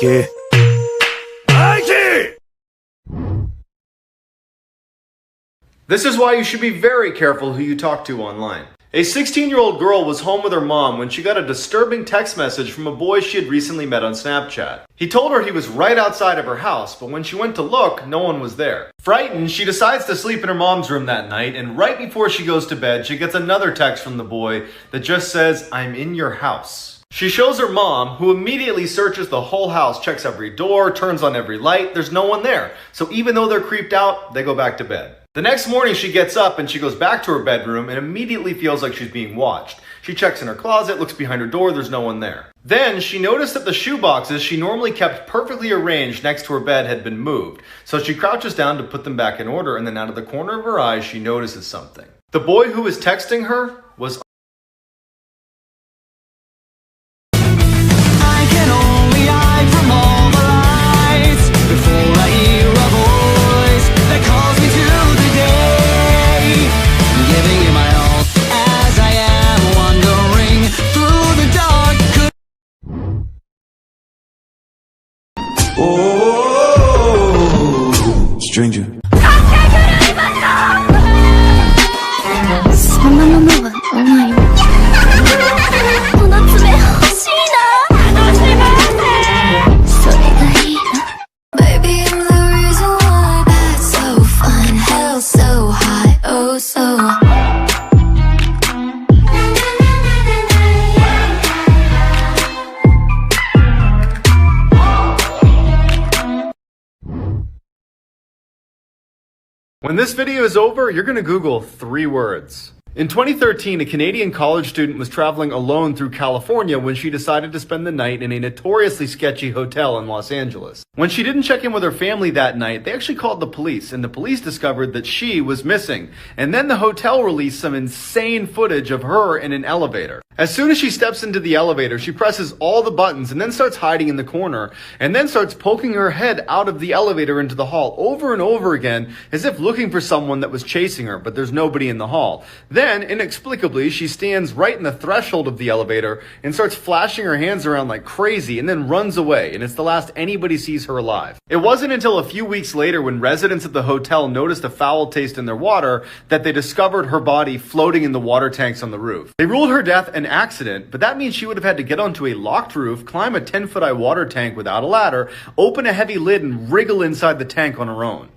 Mikey! Mikey! This is why you should be very careful who you talk to online. A 16-year-old girl was home with her mom when she got a disturbing text message from a boy she had recently met on Snapchat. He told her he was right outside of her house, but when she went to look, no one was there. Frightened, she decides to sleep in her mom's room that night, and right before she goes to bed, she gets another text from the boy that just says, "I'm in your house." She shows her mom, who immediately searches the whole house, checks every door, turns on every light. There's no one there. So even though they're creeped out, they go back to bed. The next morning, she gets up and she goes back to her bedroom and immediately feels like she's being watched. She checks in her closet, looks behind her door, there's no one there. Then she noticed that the shoe boxes she normally kept perfectly arranged next to her bed had been moved. So she crouches down to put them back in order, and then out of the corner of her eye, she notices something. The boy who was texting her was Oh, stranger. そんなものはないわ。この爪欲しいな。楽しませ。それがいいな。Baby, I'm the reason why that's so fun, hell so high, oh so. When this video is over, you're going to Google 3 words. In 2013, a Canadian college student was traveling alone through California when she decided to spend the night in a notoriously sketchy hotel in Los Angeles. When she didn't check in with her family that night, they actually called the police, and the police discovered that she was missing. And then the hotel released some insane footage of her in an elevator. As soon as she steps into the elevator, she presses all the buttons and then starts hiding in the corner, and then starts poking her head out of the elevator into the hall over and over again, as if looking for someone that was chasing her, but there's nobody in the hall. Then, inexplicably, she stands right in the threshold of the elevator and starts flashing her hands around like crazy, and then runs away, and it's the last anybody sees her alive. It wasn't until a few weeks later, when residents at the hotel noticed a foul taste in their water, that they discovered her body floating in the water tanks on the roof. They ruled her death an accident, but that means she would have had to get onto a locked roof, climb a 10-foot-high water tank without a ladder, open a heavy lid, and wriggle inside the tank on her own.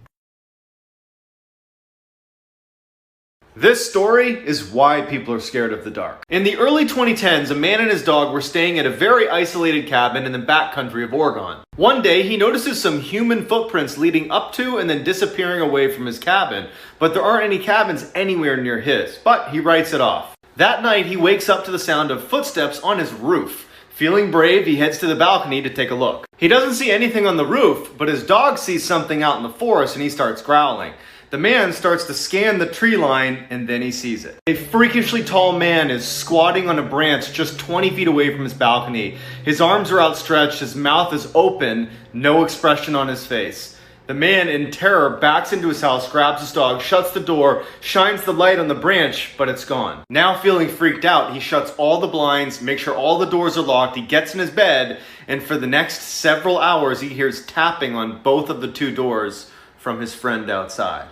This story is why people are scared of the dark. In the early 2010s, a man and his dog were staying at a very isolated cabin in the backcountry of Oregon. One day, he notices some human footprints leading up to and then disappearing away from his cabin, but there aren't any cabins anywhere near his, but he writes it off. That night, he wakes up to the sound of footsteps on his roof. Feeling brave, he heads to the balcony to take a look. He doesn't see anything on the roof, but his dog sees something out in the forest and he starts growling. The man starts to scan the tree line, and then he sees it. A freakishly tall man is squatting on a branch just 20 feet away from his balcony. His arms are outstretched, his mouth is open, no expression on his face. The man, in terror, backs into his house, grabs his dog, shuts the door, shines the light on the branch, but it's gone. Now feeling freaked out, he shuts all the blinds, makes sure all the doors are locked, he gets in his bed, and for the next several hours he hears tapping on both of the 2 doors from his friend outside.